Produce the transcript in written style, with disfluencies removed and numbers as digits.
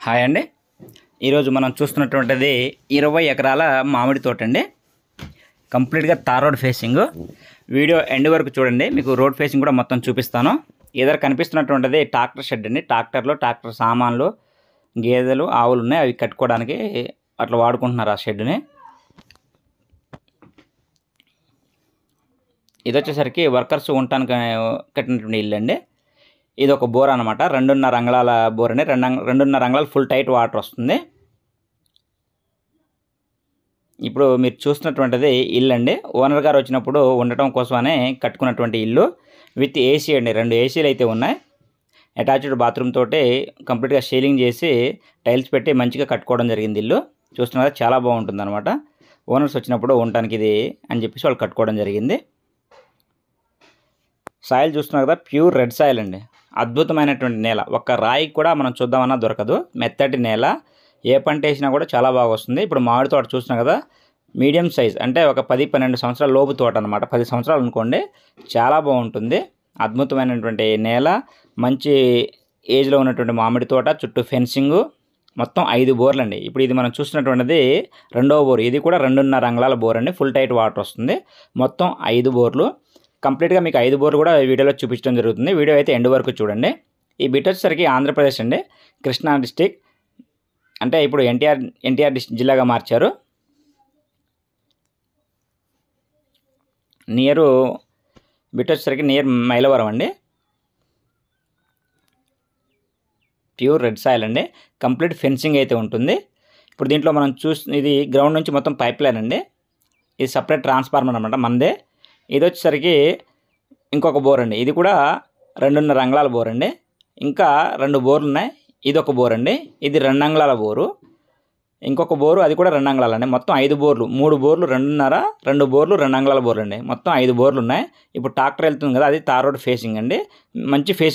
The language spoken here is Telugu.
హాయ్ అండి. ఈరోజు మనం చూస్తున్నటువంటిది 20 ఎకరాల మామిడి తోట అండి. కంప్లీట్గా tar road facing. Video end వరకు చూడండి, మీకు రోడ్ ఫేసింగ్ కూడా మొత్తం చూపిస్తాను. ఎదురు కనిపిస్తున్నటువంటిది ట్రాక్టర్ షెడ్ అండి. ట్రాక్టర్ సామాన్లు, గేదెలు, ఆవులు ఉన్నాయి, అవి కట్టుకోవడానికి అట్లా వాడుకుంటున్నారు ఆ షెడ్ని. ఇది వచ్చేసరికి వర్కర్స్ ఉండటానికి కట్టినటువంటి ఇల్లు అండి. ఇది ఒక బోర్ అనమాట, 2.5 అంగుళాల బోర్ అండి. 2.5 అంగుళాలు ఫుల్ టైట్ వాటర్ వస్తుంది. ఇప్పుడు మీరు చూస్తున్నటువంటిది ఇల్లు అండి. ఓనర్ గారు వచ్చినప్పుడు ఉండటం కోసమనే కట్టుకున్నటువంటి ఇల్లు విత్ ఏసీ అండి. 2 ఏసీలు అయితే ఉన్నాయి. అటాచ్డ్ బాత్రూమ్ తోటి కంప్లీట్గా షీలింగ్ చేసి టైల్స్ పెట్టి మంచిగా కట్టుకోవడం జరిగింది ఇల్లు. చూస్తున్నారా, చాలా బాగుంటుంది అనమాట. ఓనర్స్ వచ్చినప్పుడు ఉండటానికి ఇది అని చెప్పేసి వాళ్ళు కట్టుకోవడం జరిగింది. సాయిల్ చూస్తున్నారు కదా, ప్యూర్ రెడ్ సాయిల్ అండి. అద్భుతమైనటువంటి నేల, ఒక్క రాయి కూడా మనం చూద్దామన్నా దొరకదు. మెత్తటి నేల, ఏ పంట వేసినా కూడా చాలా బాగా వస్తుంది. ఇప్పుడు మామిడి తోట చూస్తున్నాం కదా, మీడియం సైజ్ అంటే ఒక 10-12 సంవత్సరాల లోపు తోట అనమాట. 10 సంవత్సరాలు అనుకోండి, చాలా బాగుంటుంది. అద్భుతమైనటువంటి నేల, మంచి ఏజ్లో ఉన్నటువంటి మామిడి తోట, చుట్టూ ఫెన్సింగు, మొత్తం 5 బోర్లు అండి. ఇప్పుడు ఇది మనం చూస్తున్నటువంటిది రెండవ బోర్. ఇది కూడా 2.5 అంగుళాల బోర్ అండి. ఫుల్ టైట్ వాటర్ వస్తుంది. మొత్తం 5 బోర్లు. కంప్లీట్గా మీకు 5 బోర్లు కూడా వీడియోలో చూపించడం జరుగుతుంది. వీడియో అయితే ఎండ్ వరకు చూడండి. ఈ బిట్ వచ్చేసరికి ఆంధ్రప్రదేశ్ అండి, కృష్ణా డిస్టిక్. అంటే ఇప్పుడు ఎన్టీఆర్ జిల్లాగా మార్చారు. బిట్ వచ్చేసరికి నియర్ మైలవరం అండి. ప్యూర్ రెడ్ సాయిల్ అండి. కంప్లీట్ ఫెన్సింగ్ అయితే ఉంటుంది. ఇప్పుడు దీంట్లో మనం ఇది గ్రౌండ్ నుంచి మొత్తం పైప్ లైన్ అండి. ఇది సపరేట్ ట్రాన్స్ఫార్మర్ అనమాట మనదే. ఇది వచ్చేసరికి ఇంకొక బోర్ అండి. ఇది కూడా 2.5 అంగుళాల బోర్ అండి. ఇంకా 2 బోర్లు ఉన్నాయి. ఇది ఒక బోర్ అండి. ఇది 2 అంగుళాల బోరు. ఇంకొక బోరు, అది కూడా 2 అంగుళాలు అండి. మొత్తం 5 బోర్లు. 3 బోర్లు 2.5, 2 బోర్లు 2 అంగుళాల బోర్లు అండి. మొత్తం 5 బోర్లు ఉన్నాయి. ఇప్పుడు ట్రాక్టర్ వెళ్తుంది కదా, అది తార్ రోడ్ ఫేసింగ్ అండి. మంచి ఫేసింగ్.